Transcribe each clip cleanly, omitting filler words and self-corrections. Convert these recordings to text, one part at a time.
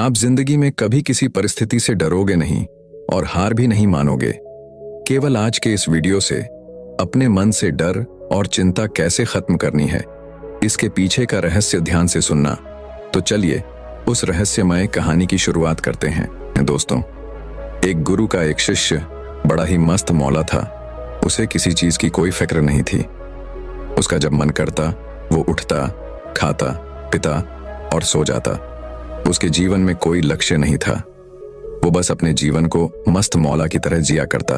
आप जिंदगी में कभी किसी परिस्थिति से डरोगे नहीं और हार भी नहीं मानोगे। केवल आज के इस वीडियो से अपने मन से डर और चिंता कैसे खत्म करनी है, इसके पीछे का रहस्य ध्यान से सुनना। तो चलिए उस रहस्यमय कहानी की शुरुआत करते हैं। दोस्तों, एक गुरु का एक शिष्य बड़ा ही मस्त मौला था। उसे किसी चीज की कोई फिक्र नहीं थी। उसका जब मन करता वो उठता, खाता, पीता और सो जाता। उसके जीवन में कोई लक्ष्य नहीं था। वो बस अपने जीवन को मस्त मौला की तरह जिया करता।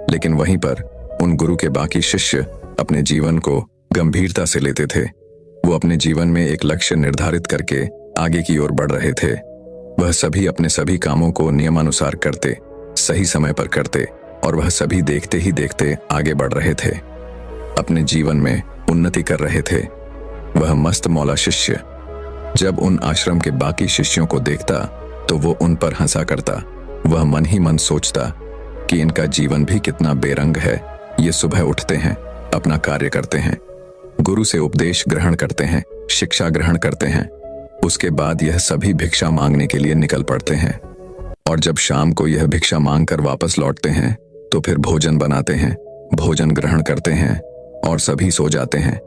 लेकिन वहीं पर उन गुरु के बाकी शिष्य अपने जीवन को गंभीरता से लेते थे। वो अपने जीवन में एक लक्ष्य निर्धारित करके आगे की ओर बढ़ रहे थे। वह सभी अपने सभी कामों को नियमानुसार करते, सही समय पर करते और वह सभी देखते ही देखते आगे बढ़ रहे थे, अपने जीवन में उन्नति कर रहे थे। वह मस्त मौला शिष्य जब उन आश्रम के बाकी शिष्यों को देखता तो वो उन पर हंसा करता। वह मन ही मन सोचता कि इनका जीवन भी कितना बेरंग है। ये सुबह उठते हैं, अपना कार्य करते हैं, गुरु से उपदेश ग्रहण करते हैं, शिक्षा ग्रहण करते हैं। उसके बाद यह सभी भिक्षा मांगने के लिए निकल पड़ते हैं और जब शाम को यह भिक्षा मांग कर वापस लौटते हैं तो फिर भोजन बनाते हैं, भोजन ग्रहण करते हैं और सभी सो जाते हैं।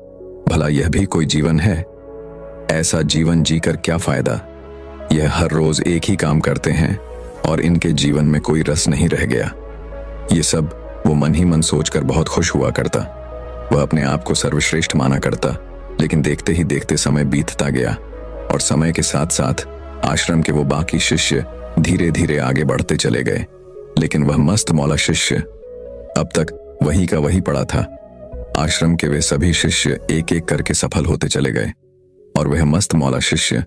भला यह भी कोई जीवन है? ऐसा जीवन जीकर क्या फायदा? यह हर रोज एक ही काम करते हैं और इनके जीवन में कोई रस नहीं रह गया। ये सब वो मन ही मन सोचकर बहुत खुश हुआ करता। वह अपने आप को सर्वश्रेष्ठ माना करता। लेकिन देखते ही देखते समय बीतता गया और समय के साथ साथ आश्रम के वो बाकी शिष्य धीरे धीरे आगे बढ़ते चले गए। लेकिन वह मस्त मौला शिष्य अब तक वही का वही पड़ा था। आश्रम के वे सभी शिष्य एक एक करके सफल होते चले गए और वह मस्त मौला शिष्य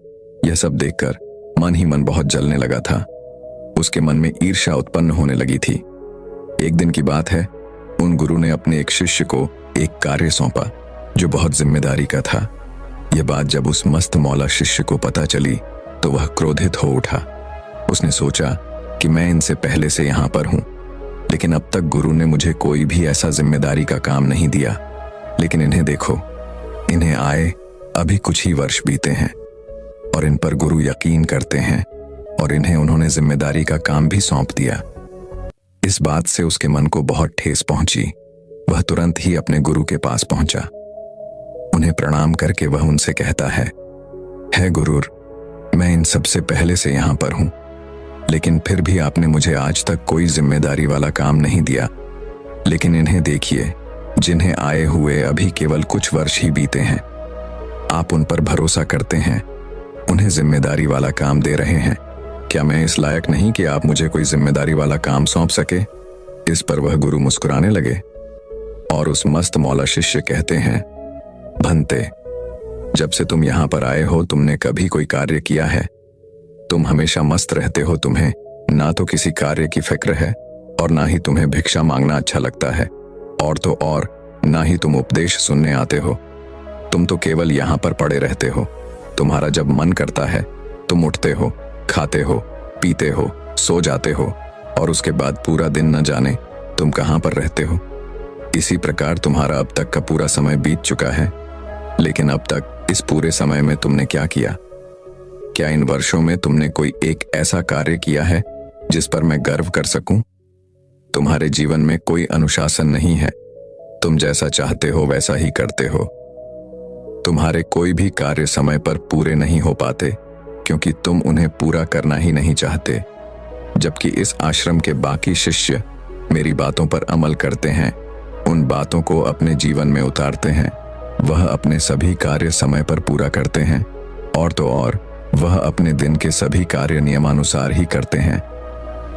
यह सब देखकर मन ही मन बहुत जलने लगा था। उसके मन में ईर्ष्या उत्पन्न होने लगी थी। एक दिन की बात है, उन गुरु ने अपने एक शिष्य को एक कार्य सौंपा जो बहुत जिम्मेदारी का था। यह बात जब उस मस्त मौला शिष्य को पता चली तो वह क्रोधित हो उठा। उसने सोचा कि मैं इनसे पहले से यहां पर हूं, लेकिन अब तक गुरु ने मुझे कोई भी ऐसा जिम्मेदारी का काम नहीं दिया। लेकिन इन्हें देखो, इन्हें आए अभी कुछ ही वर्ष बीते हैं और इन पर गुरु यकीन करते हैं और इन्हें उन्होंने जिम्मेदारी का काम भी सौंप दिया। इस बात से उसके मन को बहुत ठेस पहुंची। वह तुरंत ही अपने गुरु के पास पहुंचा। उन्हें प्रणाम करके वह उनसे कहता है गुरुर, मैं इन सबसे पहले से यहां पर हूं, लेकिन फिर भी आपने मुझे आज तक कोई जिम्मेदारी वाला काम नहीं दिया। लेकिन इन्हें देखिए, जिन्हें आए हुए अभी केवल कुछ वर्ष ही बीते हैं। आप उन पर भरोसा करते हैं, उन्हें जिम्मेदारी वाला काम दे रहे हैं। क्या मैं इस लायक नहीं कि आप मुझे कोई जिम्मेदारी वाला काम सौंप सके? इस पर वह गुरु मुस्कुराने लगे और उस मस्त मौला शिष्य कहते हैं, भंते, जब से तुम यहां पर आए हो तुमने कभी कोई कार्य किया है? तुम हमेशा मस्त रहते हो। तुम्हें ना तो किसी कार्य की फिक्र है और ना ही तुम्हें भिक्षा मांगना अच्छा लगता है, और तो और ना ही तुम उपदेश सुनने आते हो। तुम तो केवल यहां पर पड़े रहते हो। तुम्हारा जब मन करता है तुम उठते हो, खाते हो, पीते हो, सो जाते हो और उसके बाद पूरा दिन न जाने तुम कहां पर रहते हो। इसी प्रकार तुम्हारा अब तक का पूरा समय बीत चुका है। लेकिन अब तक इस पूरे समय में तुमने क्या किया? क्या इन वर्षों में तुमने कोई एक ऐसा कार्य किया है जिस पर मैं गर्व कर सकूं? तुम्हारे जीवन में कोई अनुशासन नहीं है। तुम जैसा चाहते हो वैसा ही करते हो। तुम्हारे कोई भी कार्य समय पर पूरे नहीं हो पाते क्योंकि तुम उन्हें पूरा करना ही नहीं चाहते। जबकि इस आश्रम के बाकी शिष्य मेरी बातों पर अमल करते हैं, उन बातों को अपने जीवन में उतारते हैं। वह अपने सभी कार्य समय पर पूरा करते हैं और तो और वह अपने दिन के सभी कार्य नियमानुसार ही करते हैं।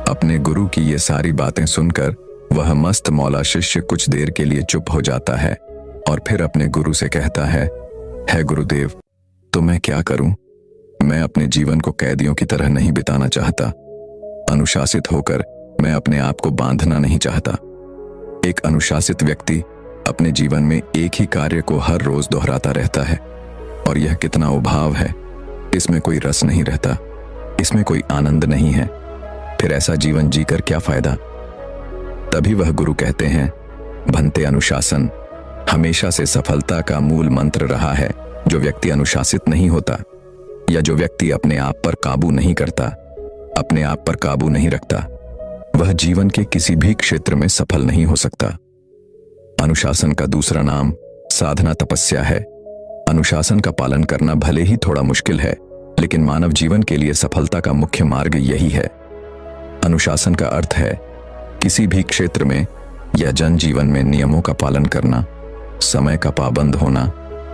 अपने गुरु की ये सारी बातें सुनकर वह मस्त मौला शिष्य कुछ देर के लिए चुप हो जाता है और फिर अपने गुरु से कहता है गुरुदेव, तो मैं क्या करूं? मैं अपने जीवन को कैदियों की तरह नहीं बिताना चाहता। अनुशासित होकर मैं अपने आप को बांधना नहीं चाहता। एक अनुशासित व्यक्ति अपने जीवन में एक ही कार्य को हर रोज दोहराता रहता है और यह कितना उभाव है। इसमें कोई रस नहीं रहता, इसमें कोई आनंद नहीं है। फिर ऐसा जीवन जीकर क्या फायदा? तभी वह गुरु कहते हैं, भंते, अनुशासन हमेशा से सफलता का मूल मंत्र रहा है। जो व्यक्ति अनुशासित नहीं होता या जो व्यक्ति अपने आप पर काबू नहीं करता, अपने आप पर काबू नहीं रखता, वह जीवन के किसी भी क्षेत्र में सफल नहीं हो सकता। अनुशासन का दूसरा नाम साधना तपस्या है। अनुशासन का पालन करना भले ही थोड़ा मुश्किल है, लेकिन मानव जीवन के लिए सफलता का मुख्य मार्ग यही है। अनुशासन का अर्थ है किसी भी क्षेत्र में या जनजीवन में नियमों का पालन करना, समय का पाबंद होना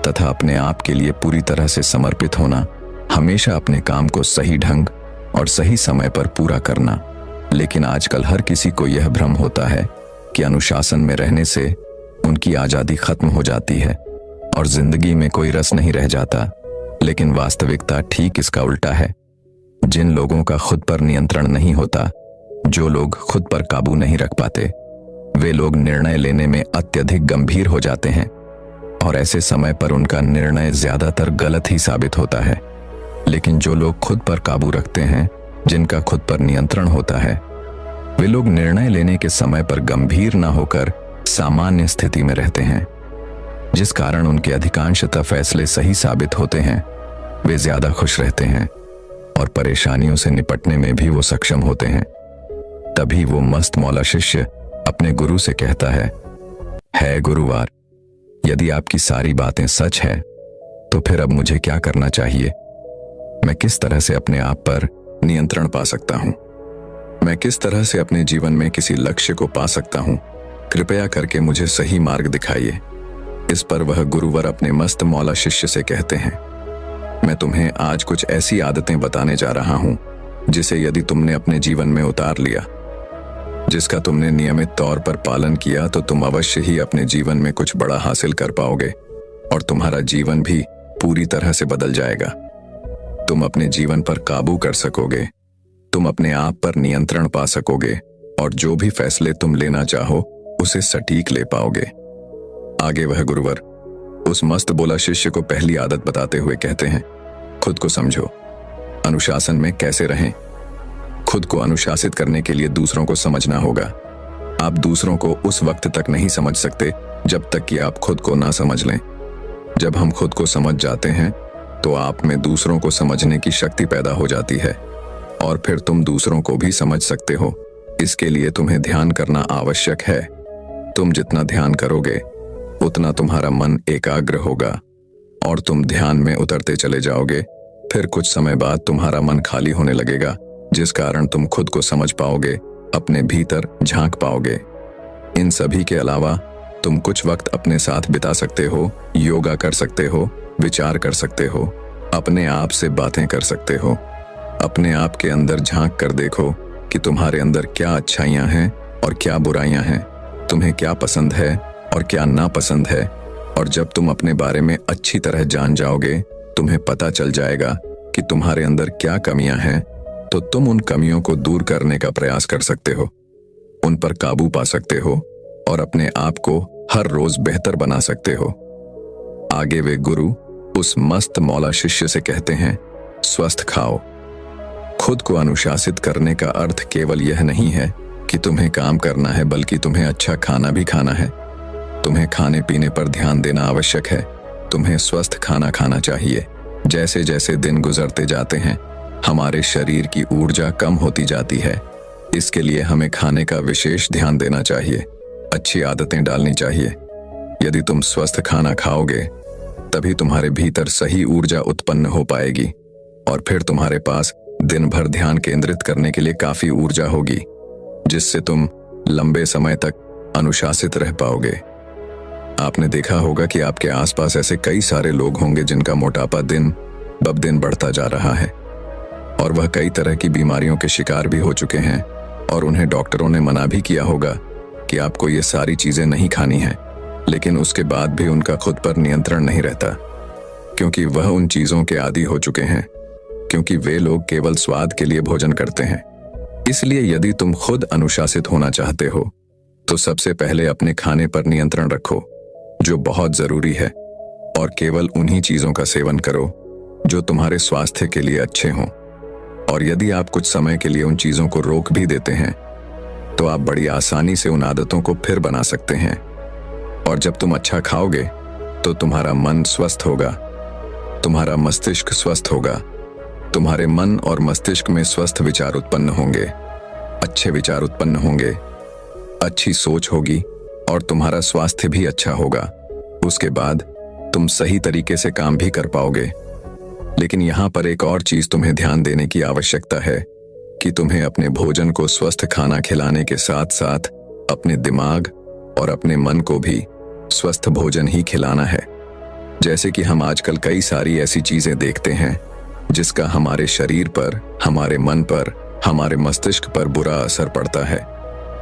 तथा अपने आप के लिए पूरी तरह से समर्पित होना, हमेशा अपने काम को सही ढंग और सही समय पर पूरा करना। लेकिन आजकल हर किसी को यह भ्रम होता है कि अनुशासन में रहने से उनकी आज़ादी खत्म हो जाती है और जिंदगी में कोई रस नहीं रह जाता। लेकिन वास्तविकता ठीक इसका उल्टा है। जिन लोगों का खुद पर नियंत्रण नहीं होता, जो लोग खुद पर काबू नहीं रख पाते, वे लोग निर्णय लेने में अत्यधिक गंभीर हो जाते हैं और ऐसे समय पर उनका निर्णय ज्यादातर गलत ही साबित होता है। लेकिन जो लोग खुद पर काबू रखते हैं, जिनका खुद पर नियंत्रण होता है, वे लोग निर्णय लेने के समय पर गंभीर न होकर सामान्य स्थिति में रहते हैं, जिस कारण उनके अधिकांशतः फैसले सही साबित होते हैं। वे ज्यादा खुश रहते हैं और परेशानियों से निपटने में भी वो सक्षम होते हैं। तभी वो मस्त मौला शिष्य अपने गुरु से कहता है गुरुवार, यदि आपकी सारी बातें सच है तो फिर अब मुझे क्या करना चाहिए? मैं किस तरह से अपने आप पर नियंत्रण पा सकता हूं? मैं किस तरह से अपने जीवन में किसी लक्ष्य को पा सकता हूं? कृपया करके मुझे सही मार्ग दिखाइए। इस पर वह गुरुवर अपने मस्त मौला शिष्य से कहते हैं, मैं तुम्हें आज कुछ ऐसी आदतें बताने जा रहा हूं जिसे यदि तुमने अपने जीवन में उतार लिया, जिसका तुमने नियमित तौर पर पालन किया, तो तुम अवश्य ही अपने जीवन में कुछ बड़ा हासिल कर पाओगे और तुम्हारा जीवन भी पूरी तरह से बदल जाएगा। तुम अपने जीवन पर काबू कर सकोगे, तुम अपने आप पर नियंत्रण पा सकोगे और जो भी फैसले तुम लेना चाहो उसे सटीक ले पाओगे। आगे वह गुरुवर उस मस्त बोला शिष्य को पहली आदत बताते हुए कहते हैं, खुद को समझो। अनुशासन में कैसे रहें? खुद को अनुशासित करने के लिए दूसरों को समझना होगा। आप दूसरों को उस वक्त तक नहीं समझ सकते जब तक कि आप खुद को ना समझ लें। जब हम खुद को समझ जाते हैं तो आप में दूसरों को समझने की शक्ति पैदा हो जाती है और फिर तुम दूसरों को भी समझ सकते हो। इसके लिए तुम्हें ध्यान करना आवश्यक है। तुम जितना ध्यान करोगे उतना तुम्हारा मन एकाग्र होगा और तुम ध्यान में उतरते चले जाओगे। फिर कुछ समय बाद तुम्हारा मन खाली होने लगेगा, जिस कारण तुम खुद को समझ पाओगे, अपने भीतर झांक पाओगे। इन सभी के अलावा तुम कुछ वक्त अपने साथ बिता सकते हो, योगा कर सकते हो, विचार कर सकते हो, अपने आप से बातें कर सकते हो। अपने आप के अंदर झांक कर देखो कि तुम्हारे अंदर क्या अच्छाइयां हैं और क्या बुराइयां हैं, तुम्हें क्या पसंद है और क्या नापसंद है। और जब तुम अपने बारे में अच्छी तरह जान जाओगे, तुम्हें पता चल जाएगा कि तुम्हारे अंदर क्या कमियां हैं, तो तुम उन कमियों को दूर करने का प्रयास कर सकते हो, उन पर काबू पा सकते हो और अपने आप को हर रोज बेहतर बना सकते हो। आगे वे गुरु उस मस्त मौला शिष्य से कहते हैं, स्वस्थ खाओ। खुद को अनुशासित करने का अर्थ केवल यह नहीं है कि तुम्हें काम करना है, बल्कि तुम्हें अच्छा खाना भी खाना है। तुम्हें खाने पीने पर ध्यान देना आवश्यक है। तुम्हें स्वस्थ खाना खाना चाहिए। जैसे जैसे दिन गुजरते जाते हैं, हमारे शरीर की ऊर्जा कम होती जाती है। इसके लिए हमें खाने का विशेष ध्यान देना चाहिए, अच्छी आदतें डालनी चाहिए। यदि तुम स्वस्थ खाना खाओगे, तभी तुम्हारे भीतर सही ऊर्जा उत्पन्न हो पाएगी और फिर तुम्हारे पास दिन भर ध्यान केंद्रित करने के लिए काफी ऊर्जा होगी, जिससे तुम लंबे समय तक अनुशासित रह पाओगे। आपने देखा होगा कि आपके आसपास ऐसे कई सारे लोग होंगे जिनका मोटापा दिन ब दिन बढ़ता जा रहा है और वह कई तरह की बीमारियों के शिकार भी हो चुके हैं और उन्हें डॉक्टरों ने मना भी किया होगा कि आपको ये सारी चीजें नहीं खानी हैं, लेकिन उसके बाद भी उनका खुद पर नियंत्रण नहीं रहता, क्योंकि वह उन चीजों के आदी हो चुके हैं, क्योंकि वे लोग केवल स्वाद के लिए भोजन करते हैं। इसलिए यदि तुम खुद अनुशासित होना चाहते हो तो सबसे पहले अपने खाने पर नियंत्रण रखो, जो बहुत जरूरी है, और केवल उन्हीं चीजों का सेवन करो जो तुम्हारे स्वास्थ्य के लिए अच्छे हों। और यदि आप कुछ समय के लिए उन चीजों को रोक भी देते हैं तो आप बड़ी आसानी से उन आदतों को फिर बना सकते हैं। और जब तुम अच्छा खाओगे तो तुम्हारा मन स्वस्थ होगा, तुम्हारा मस्तिष्क स्वस्थ होगा तुम्हारे मन और मस्तिष्क में स्वस्थ विचार उत्पन्न होंगे, अच्छे विचार उत्पन्न होंगे, अच्छी सोच होगी और तुम्हारा स्वास्थ्य भी अच्छा होगा। उसके बाद तुम सही तरीके से काम भी कर पाओगे। लेकिन यहाँ पर एक और चीज तुम्हें ध्यान देने की आवश्यकता है कि तुम्हें अपने भोजन को स्वस्थ खाना खिलाने के साथ साथ अपने दिमाग और अपने मन को भी स्वस्थ भोजन ही खिलाना है। जैसे कि हम आजकल कई सारी ऐसी चीजें देखते हैं जिसका हमारे शरीर पर, हमारे मन पर, हमारे मस्तिष्क पर बुरा असर पड़ता है,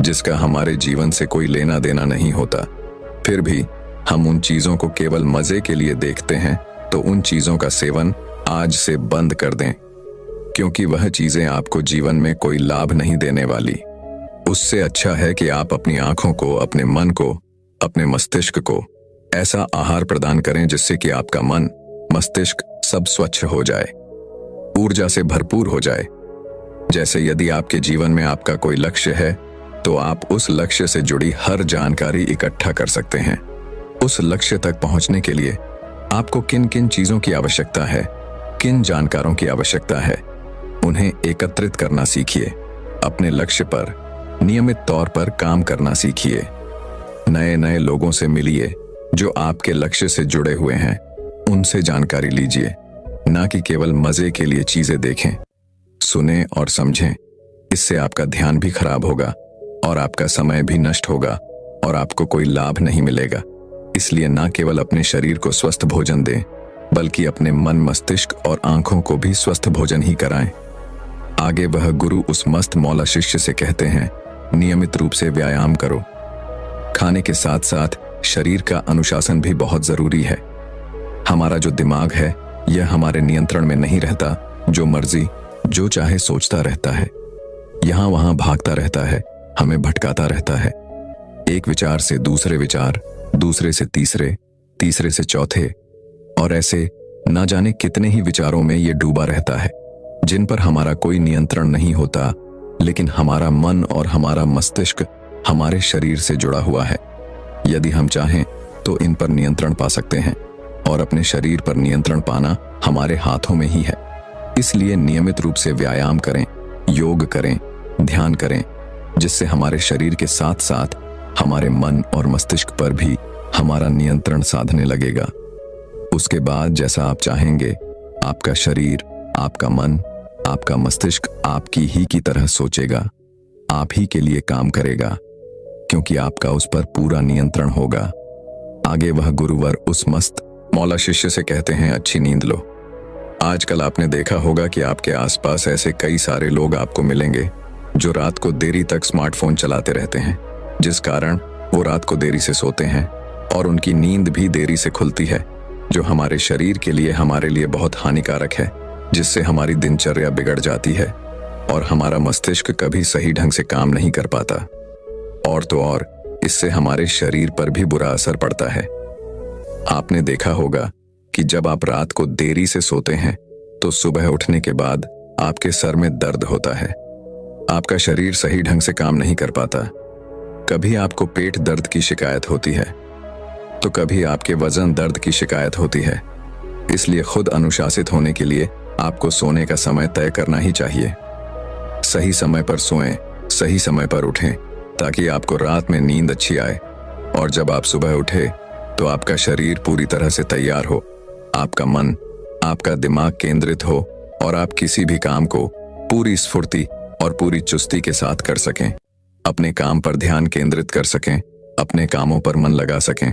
जिसका हमारे जीवन से कोई लेना देना नहीं होता। फिर भी हम उन चीजों को केवल मजे के लिए देखते हैं, तो उन चीजों का सेवन आज से बंद कर दें, क्योंकि वह चीजें आपको जीवन में कोई लाभ नहीं देने वाली। उससे अच्छा है कि आप अपनी आंखों को, अपने मन को, अपने मस्तिष्क को ऐसा आहार प्रदान करें जिससे कि आपका मन, मस्तिष्क सब स्वच्छ हो जाए, ऊर्जा से भरपूर हो जाए। जैसे यदि आपके जीवन में आपका कोई लक्ष्य है तो आप उस लक्ष्य से जुड़ी हर जानकारी इकट्ठा कर सकते हैं। उस लक्ष्य तक पहुंचने के लिए आपको किन किन चीजों की आवश्यकता है, किन जानकारों की आवश्यकता है, उन्हें एकत्रित करना सीखिए। अपने लक्ष्य पर नियमित तौर पर काम करना सीखिए। नए नए लोगों से मिलिए जो आपके लक्ष्य से जुड़े हुए हैं, उनसे जानकारी लीजिए, ना कि केवल मजे के लिए चीजें देखें, सुने और समझें। इससे आपका ध्यान भी खराब होगा और आपका समय भी नष्ट होगा और आपको कोई लाभ नहीं मिलेगा। इसलिए ना केवल अपने शरीर को स्वस्थ भोजन दें, बल्कि अपने मन, मस्तिष्क और आंखों को भी स्वस्थ भोजन ही कराएं। आगे वह गुरु उस मस्त मौला शिष्य से कहते हैं, नियमित रूप से व्यायाम करो। खाने के साथ साथ शरीर का अनुशासन भी बहुत जरूरी है। हमारा जो दिमाग है यह हमारे नियंत्रण में नहीं रहता, जो मर्जी जो चाहे सोचता रहता है, यहां वहां भागता रहता है, हमें भटकाता रहता है। एक विचार से दूसरे विचार, दूसरे से तीसरे, तीसरे से चौथे, और ऐसे ना जाने कितने ही विचारों में ये डूबा रहता है, जिन पर हमारा कोई नियंत्रण नहीं होता। लेकिन हमारा मन और हमारा मस्तिष्क हमारे शरीर से जुड़ा हुआ है। यदि हम चाहें तो इन पर नियंत्रण पा सकते हैं, और अपने शरीर पर नियंत्रण पाना हमारे हाथों में ही है। इसलिए नियमित रूप से व्यायाम करें, योग करें, ध्यान करें, जिससे हमारे शरीर के साथ साथ हमारे मन और मस्तिष्क पर भी हमारा नियंत्रण साधने लगेगा। उसके बाद जैसा आप चाहेंगे, आपका शरीर, आपका मन, आपका मस्तिष्क आपकी ही की तरह सोचेगा, आप ही के लिए काम करेगा, क्योंकि आपका उस पर पूरा नियंत्रण होगा। आगे वह गुरुवर उस मस्त मौला शिष्य से कहते हैं, अच्छी नींद लो। आजकल आपने देखा होगा कि आपके आसपास ऐसे कई सारे लोग आपको मिलेंगे जो रात को देरी तक स्मार्टफोन चलाते रहते हैं, जिस कारण वो रात को देरी से सोते हैं और उनकी नींद भी देरी से खुलती है, जो हमारे शरीर के लिए, हमारे लिए बहुत हानिकारक है, जिससे हमारी दिनचर्या बिगड़ जाती है और हमारा मस्तिष्क कभी सही ढंग से काम नहीं कर पाता। और तो और इससे हमारे शरीर पर भी बुरा असर पड़ता है। आपने देखा होगा कि जब आप रात को देरी से सोते हैं तो सुबह उठने के बाद आपके सर में दर्द होता है, आपका शरीर सही ढंग से काम नहीं कर पाता। कभी आपको पेट दर्द की शिकायत होती है तो कभी आपके वजन दर्द की शिकायत होती है। इसलिए खुद अनुशासित होने के लिए आपको सोने का समय तय करना ही चाहिए। सही समय पर सोएं, सही समय पर उठें, ताकि आपको रात में नींद अच्छी आए और जब आप सुबह उठे तो आपका शरीर पूरी तरह से तैयार हो, आपका मन, आपका दिमाग केंद्रित हो और आप किसी भी काम को पूरी स्फूर्ति और पूरी चुस्ती के साथ कर सकें, अपने काम पर ध्यान केंद्रित कर सकें, अपने कामों पर मन लगा सकें।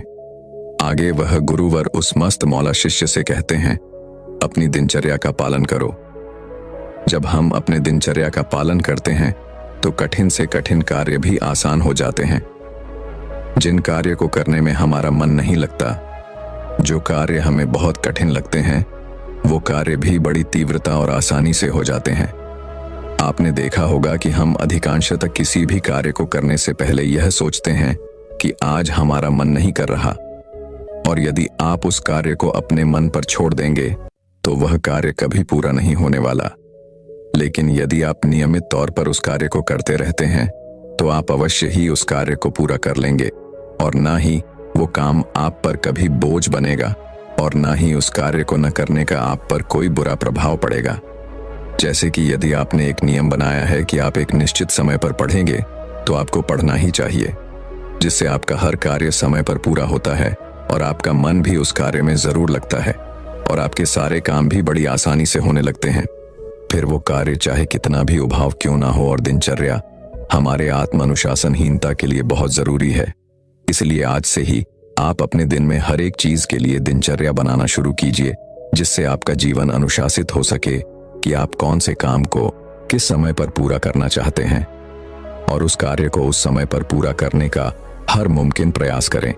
आगे वह गुरुवर उस मस्त मौला शिष्य से कहते हैं, अपनी दिनचर्या का पालन करो। जब हम अपने दिनचर्या का पालन करते हैं तो कठिन से कठिन कार्य भी आसान हो जाते हैं। जिन कार्य को करने में हमारा मन नहीं लगता, जो कार्य हमें बहुत कठिन लगते हैं, वो कार्य भी बड़ी तीव्रता और आसानी से हो जाते हैं। आपने देखा होगा कि हम अधिकांशतः किसी भी कार्य को करने से पहले यह सोचते हैं कि आज हमारा मन नहीं कर रहा, और यदि आप उस कार्य को अपने मन पर छोड़ देंगे तो वह कार्य कभी पूरा नहीं होने वाला। लेकिन यदि आप नियमित तौर पर उस कार्य को करते रहते हैं तो आप अवश्य ही उस कार्य को पूरा कर लेंगे, और ना ही वो काम आप पर कभी बोझ बनेगा और ना ही उस कार्य को न करने का आप पर कोई बुरा प्रभाव पड़ेगा। जैसे कि यदि आपने एक नियम बनाया है कि आप एक निश्चित समय पर पढ़ेंगे, तो आपको पढ़ना ही चाहिए, जिससे आपका हर कार्य समय पर पूरा होता है और आपका मन भी उस कार्य में जरूर लगता है और आपके सारे काम भी बड़ी आसानी से होने लगते हैं। फिर वो कार्य चाहे कितना भी उभाव क्यों ना हो और दिनचर्या हमारे आत्म अनुशासनहीनता के लिए बहुत जरूरी है। इसलिए आज से ही आप अपने दिन में हर एक चीज के लिए दिनचर्या बनाना शुरू कीजिए, जिससे आपका जीवन अनुशासित हो सके कि आप कौन से काम को किस समय पर पूरा करना चाहते हैं और उस कार्य को उस समय पर पूरा करने का हर मुमकिन प्रयास करें।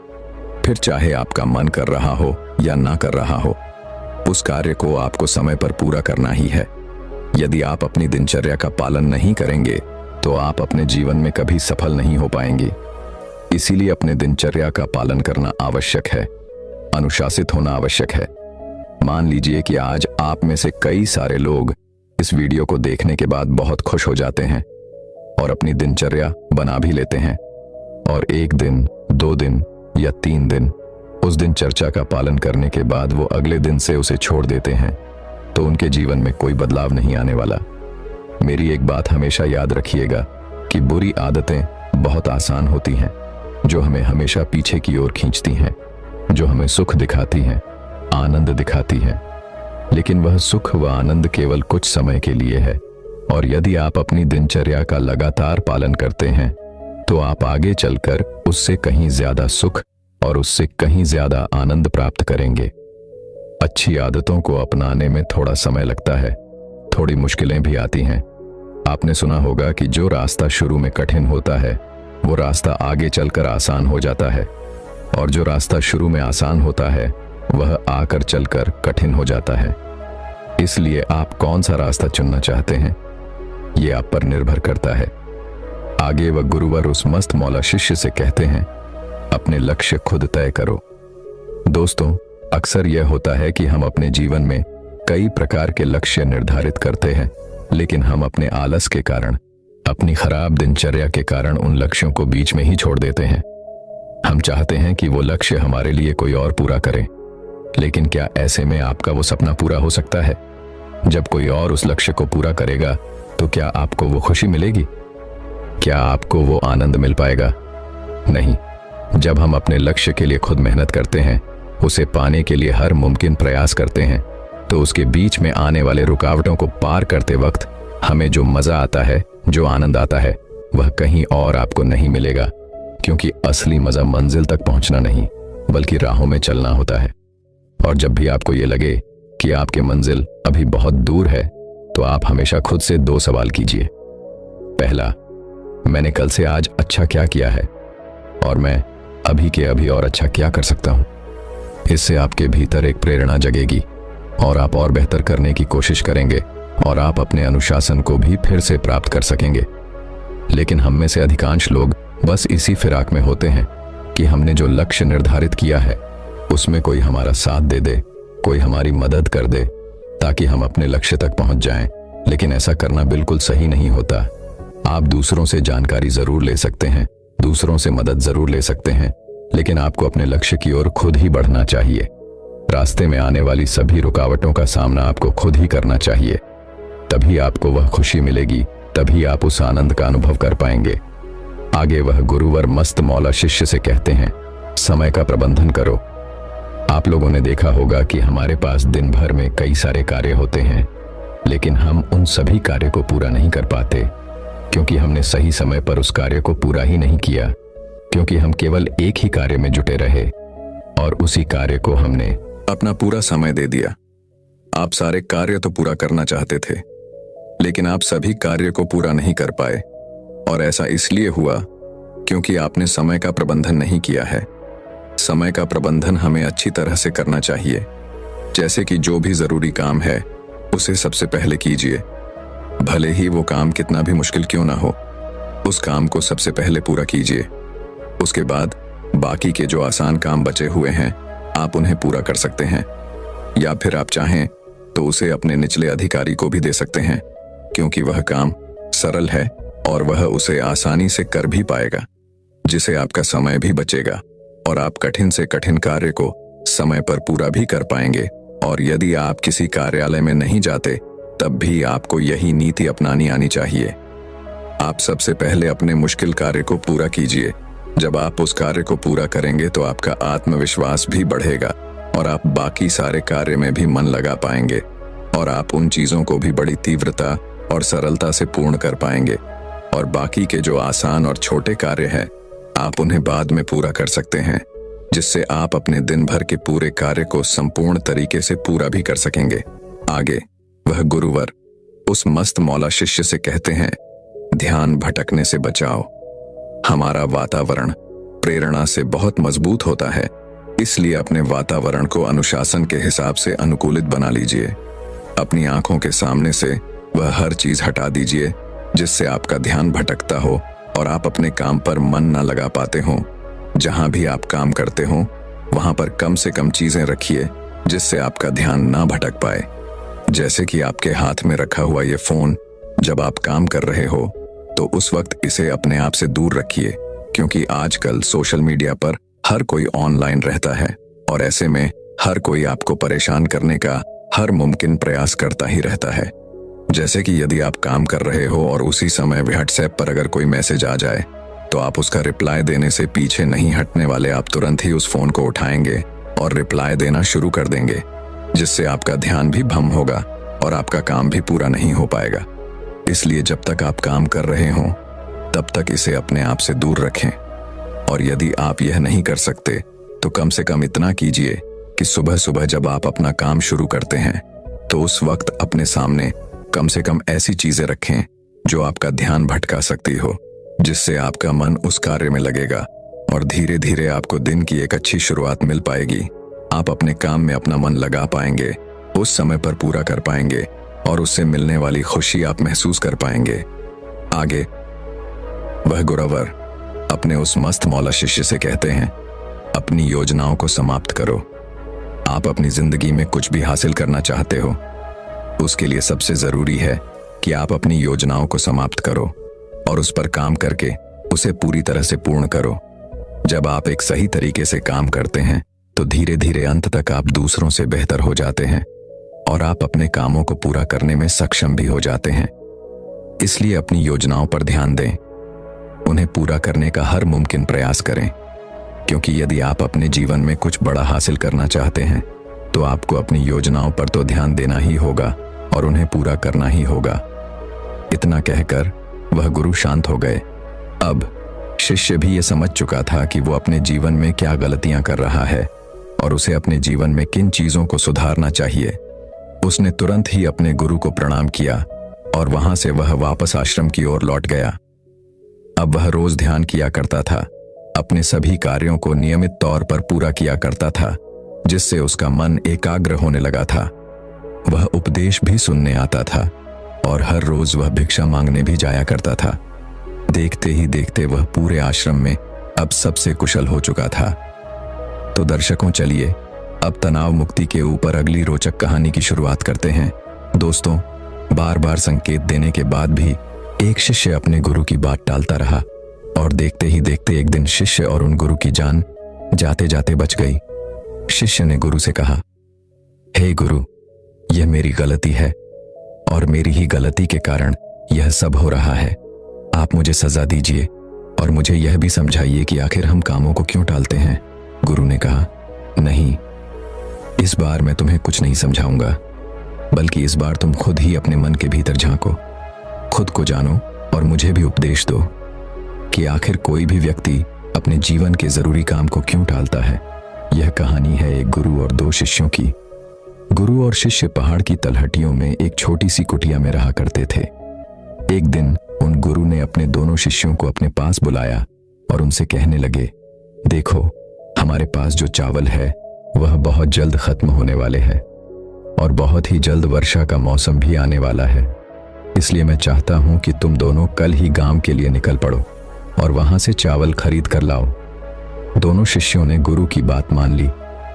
फिर चाहे आपका मन कर रहा हो या ना कर रहा हो, उस कार्य को आपको समय पर पूरा करना ही है। यदि आप अपनी दिनचर्या का पालन नहीं करेंगे तो आप अपने जीवन में कभी सफल नहीं हो पाएंगे। इसीलिए अपने दिनचर्या का पालन करना आवश्यक है, अनुशासित होना आवश्यक है। मान लीजिए कि आज आप में से कई सारे लोग इस वीडियो को देखने के बाद बहुत खुश हो जाते हैं और अपनी दिनचर्या बना भी लेते हैं और 1 दिन, 2 दिन या 3 दिन उस दिनचर्या का पालन करने के बाद वो अगले दिन से उसे छोड़ देते हैं, तो उनके जीवन में कोई बदलाव नहीं आने वाला। मेरी एक बात हमेशा याद रखिएगा कि बुरी आदतें बहुत आसान होती हैं, जो हमें हमेशा पीछे की ओर खींचती हैं, जो हमें सुख दिखाती हैं, आनंद दिखाती हैं, लेकिन वह सुख व आनंद केवल कुछ समय के लिए है। और यदि आप अपनी दिनचर्या का लगातार पालन करते हैं तो आप आगे चलकर उससे कहीं ज्यादा सुख और उससे कहीं ज्यादा आनंद प्राप्त करेंगे। अच्छी आदतों को अपनाने में थोड़ा समय लगता है, थोड़ी मुश्किलें भी आती हैं। आपने सुना होगा कि जो रास्ता शुरू में कठिन होता है वो रास्ता आगे चलकर आसान हो जाता है, और जो रास्ता शुरू में आसान होता है वह आकर चलकर कठिन हो जाता है। इसलिए आप कौन सा रास्ता चुनना चाहते हैं, ये आप पर निर्भर करता है। आगे वह गुरुवर उस मस्त मौला शिष्य से कहते हैं, अपने लक्ष्य खुद तय करो। दोस्तों, अक्सर यह होता है कि हम अपने जीवन में कई प्रकार के लक्ष्य निर्धारित करते हैं, लेकिन हम अपने आलस के कारण, अपनी खराब दिनचर्या के कारण उन लक्ष्यों को बीच में ही छोड़ देते हैं। हम चाहते हैं कि वो लक्ष्य हमारे लिए कोई और पूरा करे, लेकिन क्या ऐसे में आपका वो सपना पूरा हो सकता है? जब कोई और उस लक्ष्य को पूरा करेगा तो क्या आपको वो खुशी मिलेगी? क्या आपको वो आनंद मिल पाएगा? नहीं। जब हम अपने लक्ष्य के लिए खुद मेहनत करते हैं, उसे पाने के लिए हर मुमकिन प्रयास करते हैं, तो उसके बीच में आने वाले रुकावटों को पार करते वक्त हमें जो मजा आता है, जो आनंद आता है, वह कहीं और आपको नहीं मिलेगा, क्योंकि असली मजा मंजिल तक पहुंचना नहीं बल्कि राहों में चलना होता है। और जब भी आपको ये लगे कि आपकी मंजिल अभी बहुत दूर है, तो आप हमेशा खुद से 2 सवाल कीजिए। पहला, मैंने कल से आज अच्छा क्या किया है, और मैं अभी के अभी और अच्छा क्या कर सकता हूं। इससे आपके भीतर एक प्रेरणा जगेगी और आप और बेहतर करने की कोशिश करेंगे और आप अपने अनुशासन को भी फिर से प्राप्त कर सकेंगे। लेकिन हम में से अधिकांश लोग बस इसी फिराक में होते हैं कि हमने जो लक्ष्य निर्धारित किया है उसमें कोई हमारा साथ दे दे, कोई हमारी मदद कर दे ताकि हम अपने लक्ष्य तक पहुंच जाएं। लेकिन ऐसा करना बिल्कुल सही नहीं होता। आप दूसरों से जानकारी जरूर ले सकते हैं, दूसरों से मदद जरूर ले सकते हैं, लेकिन आपको अपने लक्ष्य की ओर खुद ही बढ़ना चाहिए। रास्ते में आने वाली सभी रुकावटों का सामना आपको खुद ही करना चाहिए। तभी आपको वह खुशी मिलेगी, तभी आप उस आनंद का अनुभव कर पाएंगे। आगे वह गुरुवर मस्त मौला शिष्य से कहते हैं, समय का प्रबंधन करो। आप लोगों ने देखा होगा कि हमारे पास दिन भर में कई सारे कार्य होते हैं, लेकिन हम उन सभी कार्य को पूरा नहीं कर पाते, क्योंकि हमने सही समय पर उस कार्य को पूरा ही नहीं किया, क्योंकि हम केवल एक ही कार्य में जुटे रहे और उसी कार्य को हमने अपना पूरा समय दे दिया। आप सारे कार्य तो पूरा करना चाहते थे, लेकिन आप सभी कार्य को पूरा नहीं कर पाए, और ऐसा इसलिए हुआ क्योंकि आपने समय का प्रबंधन नहीं किया है। समय का प्रबंधन हमें अच्छी तरह से करना चाहिए। जैसे कि जो भी जरूरी काम है उसे सबसे पहले कीजिए, भले ही वो काम कितना भी मुश्किल क्यों ना हो, उस काम को सबसे पहले पूरा कीजिए। उसके बाद बाकी के जो आसान काम बचे हुए हैं आप उन्हें पूरा कर सकते हैं, या फिर आप चाहें तो उसे अपने निचले अधिकारी को भी दे सकते हैं, क्योंकि वह काम सरल है और वह उसे आसानी से कर भी पाएगा, जिससे आपका समय भी बचेगा और आप कठिन से कठिन कार्य को समय पर पूरा भी कर पाएंगे। और यदि आप किसी कार्यालय में नहीं जाते तब भी आपको यही नीति अपनानी आनी चाहिए। आप सबसे पहले अपने मुश्किल कार्य को पूरा कीजिए। जब आप उस कार्य को पूरा करेंगे तो आपका आत्मविश्वास भी बढ़ेगा और आप बाकी सारे कार्य में भी मन लगा पाएंगे और आप उन चीजों को भी बड़ी तीव्रता और सरलता से पूर्ण कर पाएंगे। और बाकी के जो आसान और छोटे कार्य हैं, आप उन्हें बाद में पूरा कर सकते हैं, जिससे आप अपने दिन भर के पूरे कार्य को संपूर्ण तरीके से पूरा भी कर सकेंगे। आगे वह गुरुवर उस मस्त मौला शिष्य से कहते हैं, ध्यान भटकने से बचाओ। हमारा वातावरण प्रेरणा से बहुत मजबूत होता है, इसलिए अपने वातावरण को अनुशासन के हिसाब से अनुकूलित बना लीजिए। अपनी आंखों के सामने से वह हर चीज हटा दीजिए जिससे आपका ध्यान भटकता हो और आप अपने काम पर मन न लगा पाते हो। जहां भी आप काम करते हो वहां पर कम से कम चीजें रखिए जिससे आपका ध्यान ना भटक पाए। जैसे कि आपके हाथ में रखा हुआ ये फोन, जब आप काम कर रहे हो तो उस वक्त इसे अपने आप से दूर रखिए, क्योंकि आजकल सोशल मीडिया पर हर कोई ऑनलाइन रहता है और ऐसे में हर कोई आपको परेशान करने का हर मुमकिन प्रयास करता ही रहता है। जैसे कि यदि आप काम कर रहे हो और उसी समय व्हाट्सएप पर अगर कोई मैसेज आ जाए तो आप उसका रिप्लाई देने से पीछे नहीं हटने वाले, आप तुरंत ही उस फोन को उठाएंगे और रिप्लाई देना शुरू कर देंगे, जिससे आपका ध्यान भी भंग होगा और आपका काम भी पूरा नहीं हो पाएगा। इसलिए जब तक आप काम कर रहे हो तब तक इसे अपने आप से दूर रखें। और यदि आप यह नहीं कर सकते तो कम से कम इतना कीजिए कि सुबह सुबह जब आप अपना काम शुरू करते हैं तो उस वक्त अपने सामने कम से कम ऐसी चीजें रखें जो आपका ध्यान भटका सकती हो, जिससे आपका मन उस कार्य में लगेगा और धीरे धीरे आपको दिन की एक अच्छी शुरुआत मिल पाएगी। आप अपने काम में अपना मन लगा पाएंगे, उस समय पर पूरा कर पाएंगे और उससे मिलने वाली खुशी आप महसूस कर पाएंगे। आगे वह गुरुवर अपने उस मस्त मौला शिष्य से कहते हैं, अपनी योजनाओं को समाप्त करो। आप अपनी जिंदगी में कुछ भी हासिल करना चाहते हो, उसके लिए सबसे जरूरी है कि आप अपनी योजनाओं को समाप्त करो और उस पर काम करके उसे पूरी तरह से पूर्ण करो। जब आप एक सही तरीके से काम करते हैं तो धीरे धीरे अंत तक आप दूसरों से बेहतर हो जाते हैं और आप अपने कामों को पूरा करने में सक्षम भी हो जाते हैं। इसलिए अपनी योजनाओं पर ध्यान दें, उन्हें पूरा करने का हर मुमकिन प्रयास करें, क्योंकि यदि आप अपने जीवन में कुछ बड़ा हासिल करना चाहते हैं तो आपको अपनी योजनाओं पर तो ध्यान देना ही होगा और उन्हें पूरा करना ही होगा। इतना कहकर वह गुरु शांत हो गए। अब शिष्य भी ये समझ चुका था कि वो अपने जीवन में क्या गलतियां कर रहा है और उसे अपने जीवन में किन चीजों को सुधारना चाहिए। उसने तुरंत ही अपने गुरु को प्रणाम किया और वहां से वह वापस आश्रम की ओर लौट गया। अब वह रोज ध्यान किया करता था, अपने सभी कार्यों को नियमित तौर पर पूरा किया करता था, जिससे उसका मन एकाग्र होने लगा था। वह उपदेश भी सुनने आता था और हर रोज वह भिक्षा मांगने भी जाया करता था। देखते ही देखते वह पूरे आश्रम में अब सबसे कुशल हो चुका था। तो दर्शकों, चलिए अब तनाव मुक्ति के ऊपर अगली रोचक कहानी की शुरुआत करते हैं। दोस्तों, बार बार संकेत देने के बाद भी एक शिष्य अपने गुरु की बात टालता रहा और देखते ही देखते एक दिन शिष्य और उन गुरु की जान जाते जाते बच गई। शिष्य ने गुरु से कहा, हे गुरु, यह मेरी गलती है और मेरी ही गलती के कारण यह सब हो रहा है। आप मुझे सजा दीजिए और मुझे यह भी समझाइए कि आखिर हम कामों को क्यों टालते हैं। गुरु ने कहा, नहीं, इस बार मैं तुम्हें कुछ नहीं समझाऊंगा, बल्कि इस बार तुम खुद ही अपने मन के भीतर झांको, खुद को जानो और मुझे भी उपदेश दो कि आखिर कोई भी व्यक्ति अपने जीवन के जरूरी काम को क्यों टालता है। यह कहानी है एक गुरु और दो शिष्यों की। गुरु और शिष्य पहाड़ की तलहटियों में एक छोटी सी कुटिया में रहा करते थे। एक दिन उन गुरु ने अपने दोनों शिष्यों को अपने पास बुलाया और उनसे कहने लगे, देखो, हमारे पास जो चावल है वह बहुत जल्द खत्म होने वाले हैं और बहुत ही जल्द वर्षा का मौसम भी आने वाला है। इसलिए मैं चाहता हूं कि तुम दोनों कल ही गांव के लिए निकल पड़ो और वहां से चावल खरीद कर लाओ। दोनों शिष्यों ने गुरु की बात मान ली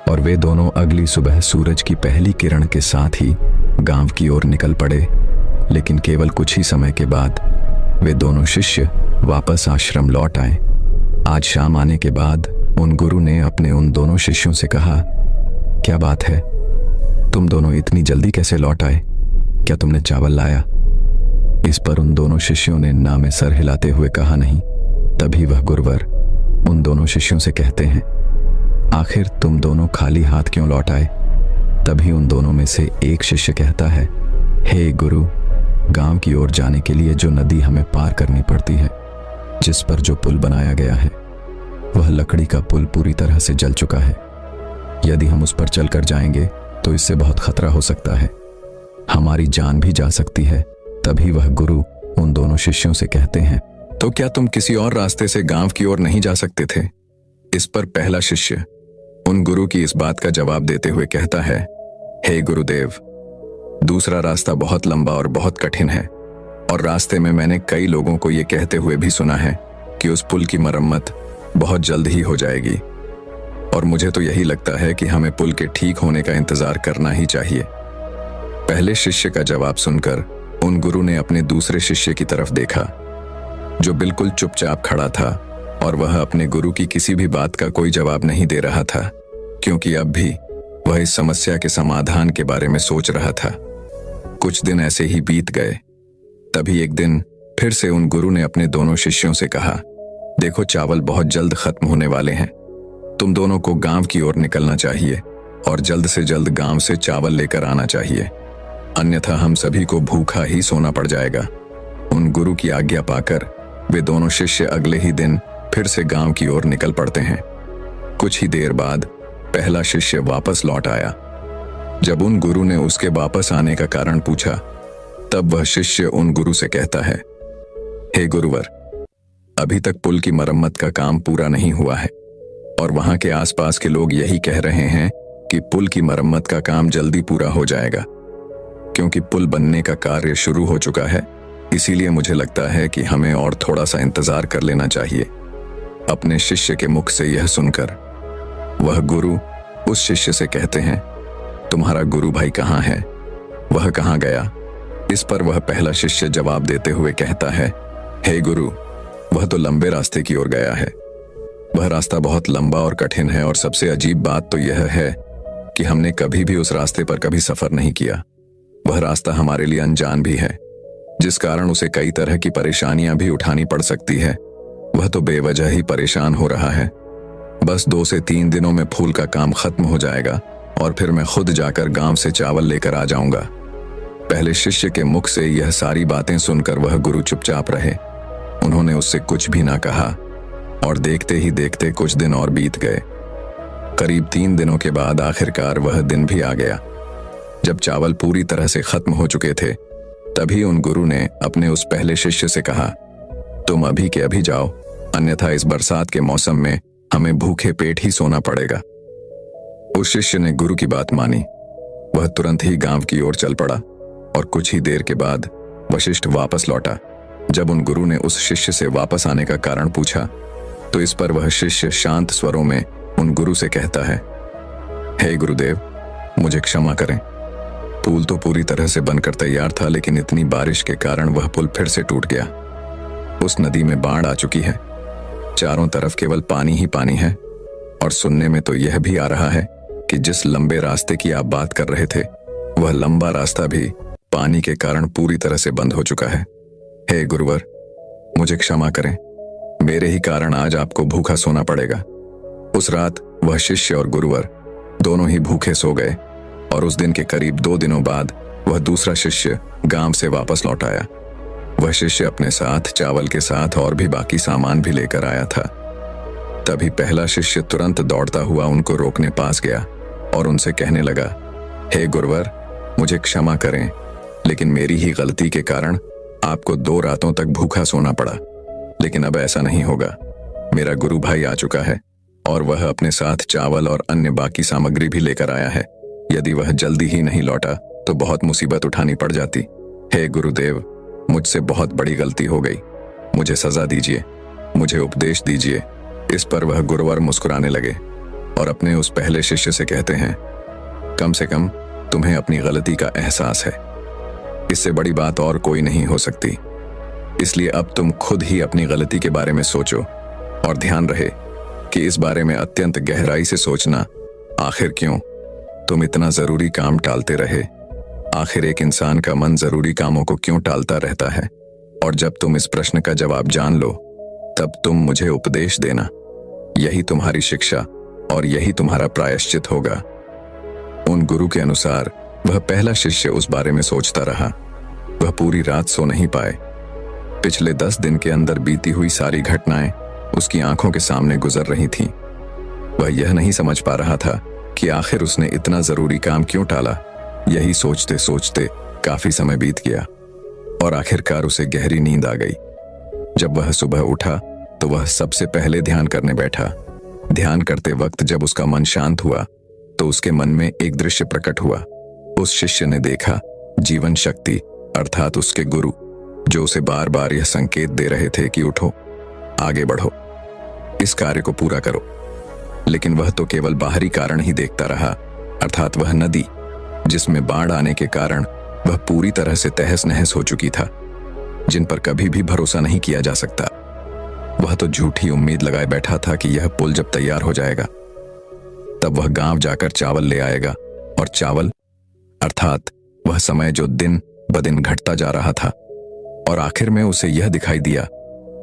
और वे दोनों अगली सुबह सूरज की पहली किरण के साथ ही गांव की ओर निकल पड़े। लेकिन केवल कुछ ही समय के बाद वे दोनों शिष्य वापस आश्रम लौट आए। आज शाम आने के बाद उन गुरु ने अपने उन दोनों शिष्यों से कहा, क्या बात है, तुम दोनों इतनी जल्दी कैसे लौट आए? क्या तुमने चावल लाया? इस पर उन दोनों शिष्यों ने ना में सर हिलाते हुए कहा नहीं। तभी वह गुरुवर उन दोनों शिष्यों से कहते हैं, आखिर तुम दोनों खाली हाथ क्यों लौट आए? तभी उन दोनों में से एक शिष्य कहता है, हे गुरु, गांव की ओर जाने के लिए जो नदी हमें पार करनी पड़ती है, जिस पर जो पुल बनाया गया है, वह लकड़ी का पुल पूरी तरह से जल चुका है। यदि हम उस पर चलकर जाएंगे तो इससे बहुत खतरा हो सकता है, हमारी जान भी जा सकती है। तभी वह गुरु उन दोनों शिष्यों से कहते हैं, तो क्या तुम किसी और रास्ते से गांव की ओर नहीं जा सकते थे? इस पर पहला शिष्य उन गुरु की इस बात का जवाब देते हुए कहता है, हे गुरुदेव, दूसरा रास्ता बहुत लंबा और बहुत कठिन है, और रास्ते में मैंने कई लोगों को यह कहते हुए भी सुना है कि उस पुल की मरम्मत बहुत जल्द ही हो जाएगी, और मुझे तो यही लगता है कि हमें पुल के ठीक होने का इंतजार करना ही चाहिए। पहले शिष्य का जवाब सुनकर उन गुरु ने अपने दूसरे शिष्य की तरफ देखा, जो बिल्कुल चुपचाप खड़ा था, और वह अपने गुरु की किसी भी बात का कोई जवाब नहीं दे रहा था, क्योंकि अब भी वह इस समस्या के समाधान के बारे में सोच रहा था। कुछ दिन ऐसे ही बीत गए। तभी एक दिन फिर से उन गुरु ने अपने दोनों शिष्यों से कहा, देखो, चावल बहुत जल्द खत्म होने वाले हैं, तुम दोनों को गांव की ओर निकलना चाहिए और जल्द से जल्द गांव से चावल लेकर आना चाहिए, अन्यथा हम सभी को भूखा ही सोना पड़ जाएगा। उन गुरु की आज्ञा पाकर वे दोनों शिष्य अगले ही दिन फिर से गांव की ओर निकल पड़ते हैं। कुछ ही देर बाद पहला शिष्य वापस लौट आया। जब उन गुरु ने उसके वापस आने का कारण पूछा, तब वह शिष्य उन गुरु से कहता है, हे गुरुवर, अभी तक पुल की मरम्मत का काम पूरा नहीं हुआ है, और वहां के आसपास के लोग यही कह रहे हैं कि पुल की मरम्मत का काम जल्दी पूरा हो जाएगा। क्योंकि पुल बनने का कार्य शुरू हो चुका है, इसीलिए मुझे लगता है कि हमें और थोड़ा सा इंतजार कर लेना चाहिए। अपने शिष्य के मुख से यह सुनकर वह गुरु उस शिष्य से कहते हैं, तुम्हारा गुरु भाई कहाँ है? वह कहाँ गया? इस पर वह पहला शिष्य जवाब देते हुए कहता है, हे गुरु, वह तो लंबे रास्ते की ओर गया है। वह रास्ता बहुत लंबा और कठिन है, और सबसे अजीब बात तो यह है कि हमने कभी भी उस रास्ते पर कभी सफर नहीं किया। वह रास्ता हमारे लिए अनजान भी है, जिस कारण उसे कई तरह की परेशानियां भी उठानी पड़ सकती है। वह तो बेवजह ही परेशान हो रहा है। बस 2 से 3 दिनों में फूल का काम खत्म हो जाएगा, और फिर मैं खुद जाकर गांव से चावल लेकर आ जाऊंगा। पहले शिष्य के मुख से यह सारी बातें सुनकर वह गुरु चुपचाप रहे। उन्होंने उससे कुछ भी ना कहा, और देखते ही देखते कुछ दिन और बीत गए। करीब 3 दिनों के बाद आखिरकार वह दिन भी आ गया। जब चावल पूरी तरह से खत्म हो चुके थे, तभी उन गुरु ने अपने उस पहले शिष्य से कहा, तुम अभी के अभी जाओ, अन्यथा इस बरसात के मौसम में हमें भूखे पेट ही सोना पड़ेगा। उस शिष्य ने गुरु की बात मानी। वह तुरंत ही गांव की ओर चल पड़ा, और कुछ ही देर के बाद वशिष्ठ वापस लौटा। जब उन गुरु ने उस शिष्य से वापस आने का कारण पूछा, तो इस पर वह शिष्य शांत स्वरों में उन गुरु से कहता है, हे गुरुदेव, मुझे क्षमा करें। पुल तो पूरी तरह से बनकर तैयार था, लेकिन इतनी बारिश के कारण वह पुल फिर से टूट गया। उस नदी में बाढ़ आ चुकी है, चारों तरफ केवल पानी ही पानी है, और सुनने में तो यह भी आ रहा है कि जिस लंबे रास्ते की आप बात कर रहे थे, वह लंबा रास्ता भी पानी के कारण पूरी तरह से बंद हो चुका है। हे गुरुवर, मुझे क्षमा करें, मेरे ही कारण आज आपको भूखा सोना पड़ेगा। उस रात वह शिष्य और गुरुवर दोनों ही भूखे सो गए, और उस दिन के करीब 2 दिनों बाद वह दूसरा शिष्य गांव से वापस लौट आया। वह शिष्य अपने साथ चावल के साथ और भी बाकी सामान भी लेकर आया था। तभी पहला शिष्य तुरंत दौड़ता हुआ उनको रोकने पास गया और उनसे कहने लगा, हे गुरुवर, मुझे क्षमा करें, लेकिन मेरी ही गलती के कारण आपको 2 रातों तक भूखा सोना पड़ा। लेकिन अब ऐसा नहीं होगा। मेरा गुरु भाई आ चुका है, और वह अपने साथ चावल और अन्य बाकी सामग्री भी लेकर आया है। यदि वह जल्दी ही नहीं लौटा तो बहुत मुसीबत उठानी पड़ जाती। हे गुरुदेव, मुझसे बहुत बड़ी गलती हो गई, मुझे सजा दीजिए, मुझे उपदेश दीजिए। इस पर वह गुरुवर मुस्कुराने लगे और अपने उस पहले शिष्य से कहते हैं, कम से कम तुम्हें अपनी गलती का एहसास है, इससे बड़ी बात और कोई नहीं हो सकती। इसलिए अब तुम खुद ही अपनी गलती के बारे में सोचो, और ध्यान रहे कि इस बारे में अत्यंत गहराई से सोचना, आखिर क्यों तुम इतना जरूरी काम टालते रहे। आखिर एक इंसान का मन जरूरी कामों को क्यों टालता रहता है? और जब तुम इस प्रश्न का जवाब जान लो, तब तुम मुझे उपदेश देना। यही तुम्हारी शिक्षा और यही तुम्हारा प्रायश्चित होगा। उन गुरु के अनुसार वह पहला शिष्य उस बारे में सोचता रहा। वह पूरी रात सो नहीं पाए। पिछले 10 दिन के अंदर बीती हुई सारी घटनाएं उसकी आंखों के सामने गुजर रही थीं। वह यह नहीं समझ पा रहा था कि आखिर उसने इतना जरूरी काम क्यों टाला। यही सोचते सोचते काफी समय बीत गया और आखिरकार उसे गहरी नींद आ गई। जब वह सुबह उठा तो वह सबसे पहले ध्यान करने बैठा। ध्यान करते वक्त जब उसका मन शांत हुआ तो उसके मन में एक दृश्य प्रकट हुआ। उस शिष्य ने देखा जीवन शक्ति अर्थात उसके गुरु, जो उसे बार बार यह संकेत दे रहे थे कि उठो, आगे बढ़ो, इस कार्य को पूरा करो। लेकिन वह तो केवल बाहरी कारण ही देखता रहा, अर्थात वह नदी जिसमें बाढ़ आने के कारण वह पूरी तरह से तहस नहस हो चुकी था, जिन पर कभी भी भरोसा नहीं किया जा सकता। वह तो झूठी उम्मीद लगाए बैठा था कि यह पुल जब तैयार हो जाएगा तब वह गांव जाकर चावल ले आएगा, और चावल अर्थात वह समय जो दिन ब दिन घटता जा रहा था। और आखिर में उसे यह दिखाई दिया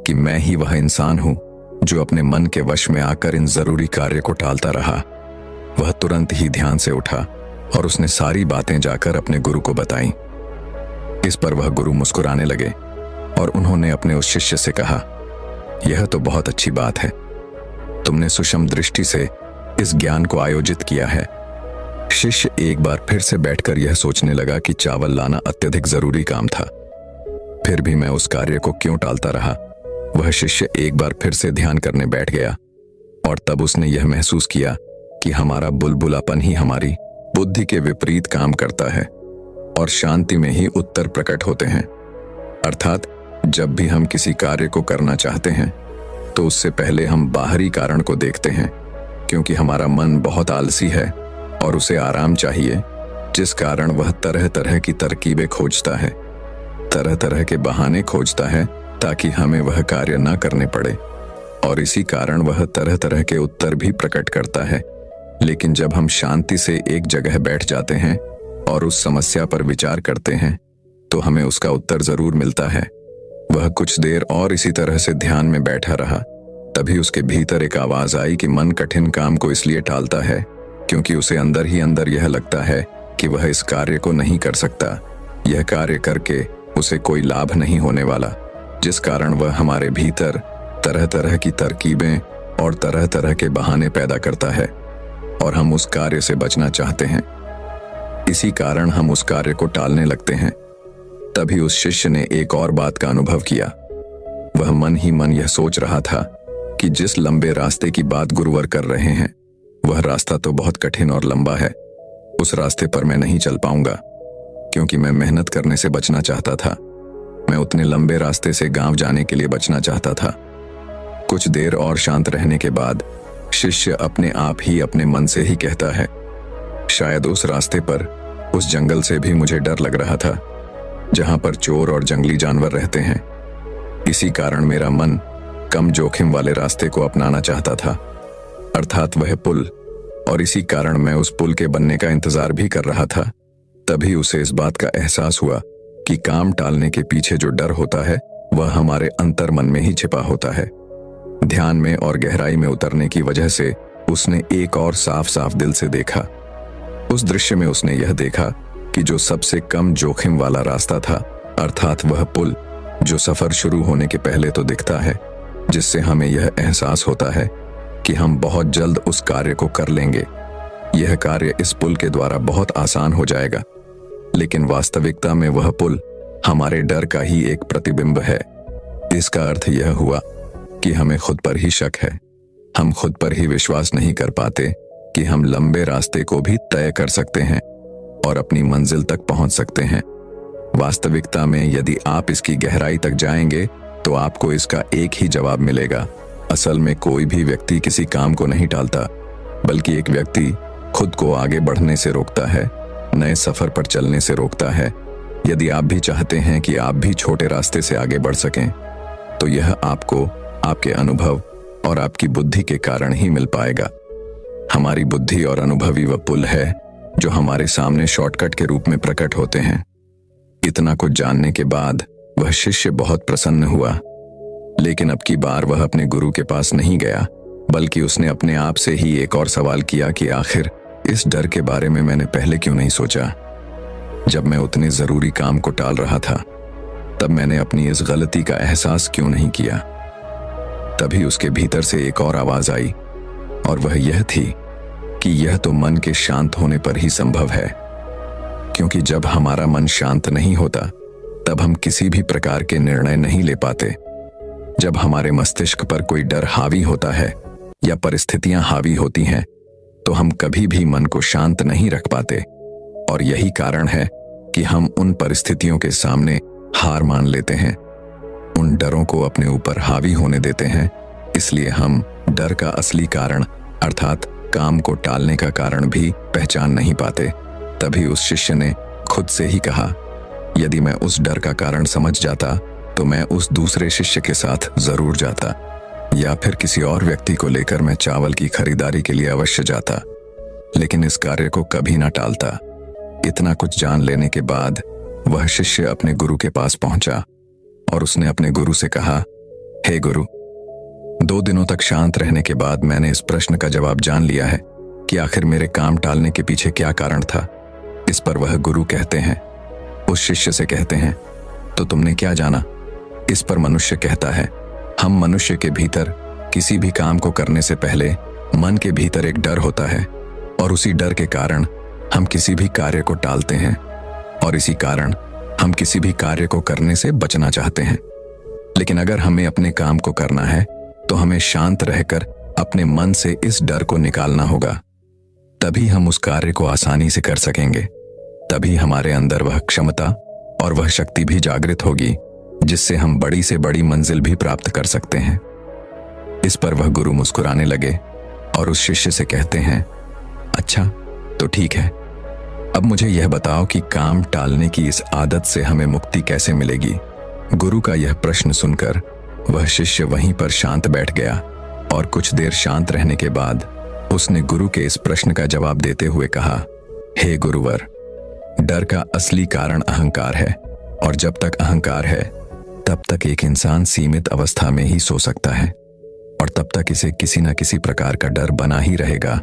कि मैं ही वह इंसान हूं जो अपने मन के वश में आकर इन जरूरी कार्य को टालता रहा। वह तुरंत ही ध्यान से उठा और उसने सारी बातें जाकर अपने गुरु को बताईं। इस पर वह गुरु मुस्कुराने लगे और उन्होंने अपने उस शिष्य से कहा, यह तो बहुत अच्छी बात है, तुमने सूक्ष्म दृष्टि से इस ज्ञान को आयोजित किया है। शिष्य एक बार फिर से बैठकर यह सोचने लगा कि चावल लाना अत्यधिक जरूरी काम था, फिर भी मैं उस कार्य को क्यों टालता रहा। वह शिष्य एक बार फिर से ध्यान करने बैठ गया और तब उसने यह महसूस किया कि हमारा बुलबुलापन ही हमारी बुद्धि के विपरीत काम करता है और शांति में ही उत्तर प्रकट होते हैं। अर्थात जब भी हम किसी कार्य को करना चाहते हैं तो उससे पहले हम बाहरी कारण को देखते हैं, क्योंकि हमारा मन बहुत आलसी है और उसे आराम चाहिए, जिस कारण वह तरह तरह की तरकीबें खोजता है, तरह तरह के बहाने खोजता है ताकि हमें वह कार्य न करने पड़े, और इसी कारण वह तरह तरह के उत्तर भी प्रकट करता है। लेकिन जब हम शांति से एक जगह बैठ जाते हैं और उस समस्या पर विचार करते हैं तो हमें उसका उत्तर जरूर मिलता है। वह कुछ देर और इसी तरह से ध्यान में बैठा रहा, तभी उसके भीतर एक आवाज आई कि मन कठिन काम को इसलिए टालता है क्योंकि उसे अंदर ही अंदर यह लगता है कि वह इस कार्य को नहीं कर सकता। यह कार्य करके उसे कोई लाभ नहीं होने वाला, जिस कारण वह हमारे भीतर तरह तरह की तरकीबें और तरह तरह के बहाने पैदा करता है और हम उस कार्य से बचना चाहते हैं। इसी कारण हम उस कार्य को टालने लगते हैं। तभी उस शिष्य ने एक और बात का अनुभव किया। वह मन ही मन यह सोच रहा था कि जिस लंबे रास्ते की बात गुरुवर कर रहे हैं वह रास्ता तो बहुत कठिन और लंबा है। उस रास्ते पर मैं नहीं चल पाऊंगा, क्योंकि मैं मेहनत करने से बचना चाहता था। मैं उतने लंबे रास्ते से गांव जाने के लिए बचना चाहता था। कुछ देर और शांत रहने के बाद शिष्य अपने आप ही अपने मन से ही कहता है, शायद उस रास्ते पर उस जंगल से भी मुझे डर लग रहा था जहां पर चोर और जंगली जानवर रहते हैं। इसी कारण मेरा मन कम जोखिम वाले रास्ते को अपनाना चाहता था, अर्थात वह पुल, और इसी कारण मैं उस पुल के बनने का इंतजार भी कर रहा था। तभी उसे इस बात का एहसास हुआ कि काम टालने के पीछे जो डर होता है वह हमारे अंतर मन में ही छिपा होता है। ध्यान में और गहराई में उतरने की वजह से उसने एक और साफ साफ दिल से देखा। उस दृश्य में उसने यह देखा कि जो सबसे कम जोखिम वाला रास्ता था, अर्थात वह पुल जो सफर शुरू होने के पहले तो दिखता है, जिससे हमें यह एहसास होता है कि हम बहुत जल्द उस कार्य को कर लेंगे। यह कार्य इस पुल के द्वारा बहुत आसान हो जाएगा, लेकिन वास्तविकता में वह पुल हमारे डर का ही एक प्रतिबिंब है। इसका अर्थ यह हुआ कि हमें खुद पर ही शक है। हम खुद पर ही विश्वास नहीं कर पाते कि हम लंबे रास्ते को भी तय कर सकते हैं और अपनी मंजिल तक पहुंच सकते हैं। वास्तविकता में यदि आप इसकी गहराई तक जाएंगे तो आपको इसका एक ही जवाब मिलेगा। असल में कोई भी व्यक्ति किसी काम को नहीं टालता, बल्कि एक व्यक्ति खुद को आगे बढ़ने से रोकता है, नए सफर पर चलने से रोकता है। यदि आप भी चाहते हैं कि आप भी छोटे रास्ते से आगे बढ़ सकें, तो यह आपको आपके अनुभव और आपकी बुद्धि के कारण ही मिल पाएगा। हमारी बुद्धि और अनुभवी वह पुल है जो हमारे सामने शॉर्टकट के रूप में प्रकट होते हैं। इतना कुछ जानने के बाद वह शिष्य बहुत प्रसन्न हुआ, लेकिन अब की बार वह अपने गुरु के पास नहीं गया, बल्कि उसने अपने आप से ही एक और सवाल किया कि आखिर इस डर के बारे में मैंने पहले क्यों नहीं सोचा। जब मैं उतने जरूरी काम को टाल रहा था, तब मैंने अपनी इस गलती का एहसास क्यों नहीं किया। तभी उसके भीतर से एक और आवाज आई, और वह यह थी कि यह तो मन के शांत होने पर ही संभव है, क्योंकि जब हमारा मन शांत नहीं होता तब हम किसी भी प्रकार के निर्णय नहीं ले पाते। जब हमारे मस्तिष्क पर कोई डर हावी होता है या परिस्थितियां हावी होती हैं, तो हम कभी भी मन को शांत नहीं रख पाते, और यही कारण है कि हम उन परिस्थितियों के सामने हार मान लेते हैं, उन डरों को अपने ऊपर हावी होने देते हैं। इसलिए हम डर का असली कारण अर्थात काम को टालने का कारण भी पहचान नहीं पाते। तभी उस शिष्य ने खुद से ही कहा, यदि मैं उस डर का कारण समझ जाता तो मैं उस दूसरे शिष्य के साथ जरूर जाता, या फिर किसी और व्यक्ति को लेकर मैं चावल की खरीदारी के लिए अवश्य जाता, लेकिन इस कार्य को कभी ना टालता। इतना कुछ जान लेने के बाद वह शिष्य अपने गुरु के पास पहुंचा और उसने अपने गुरु से कहा, हे गुरु, 2 दिनों तक शांत रहने के बाद मैंने इस प्रश्न का जवाब जान लिया है कि आखिर मेरे काम टालने के पीछे क्या कारण था। इस पर वह गुरु कहते हैं, उस शिष्य से कहते हैं, तो तुमने क्या जाना। इस पर मनुष्य कहता है, हम मनुष्य के भीतर किसी भी काम को करने से पहले मन के भीतर एक डर होता है, और उसी डर के कारण हम किसी भी कार्य को टालते हैं, और इसी कारण हम किसी भी कार्य को करने से बचना चाहते हैं। लेकिन अगर हमें अपने काम को करना है तो हमें शांत रहकर अपने मन से इस डर को निकालना होगा, तभी हम उस कार्य को आसानी से कर सकेंगे। तभी हमारे अंदर वह क्षमता और वह शक्ति भी जागृत होगी जिससे हम बड़ी से बड़ी मंजिल भी प्राप्त कर सकते हैं। इस पर वह गुरु मुस्कुराने लगे और उस शिष्य से कहते हैं, अच्छा तो ठीक है, अब मुझे यह बताओ कि काम टालने की इस आदत से हमें मुक्ति कैसे मिलेगी। गुरु का यह प्रश्न सुनकर वह शिष्य वहीं पर शांत बैठ गया, और कुछ देर शांत रहने के बाद उसने गुरु के इस प्रश्न का जवाब देते हुए कहा, हे गुरुवर, डर का असली कारण अहंकार है, और जब तक अहंकार है तब तक एक इंसान सीमित अवस्था में ही सो सकता है, और तब तक इसे किसी न किसी प्रकार का डर बना ही रहेगा,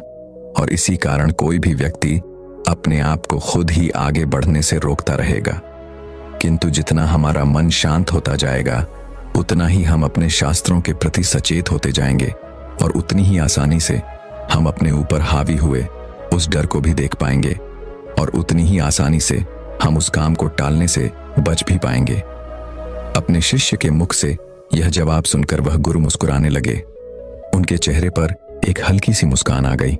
और इसी कारण कोई भी व्यक्ति अपने आप को खुद ही आगे बढ़ने से रोकता रहेगा। किंतु जितना हमारा मन शांत होता जाएगा, उतना ही हम अपने शास्त्रों के प्रति सचेत होते जाएंगे, और उतनी ही आसानी से हम अपने ऊपर हावी हुए उस डर को भी देख पाएंगे, और उतनी ही आसानी से हम उस काम को टालने से बच भी पाएंगे। अपने शिष्य के मुख से यह जवाब सुनकर वह गुरु मुस्कुराने लगे। उनके चेहरे पर एक हल्की सी मुस्कान आ गई।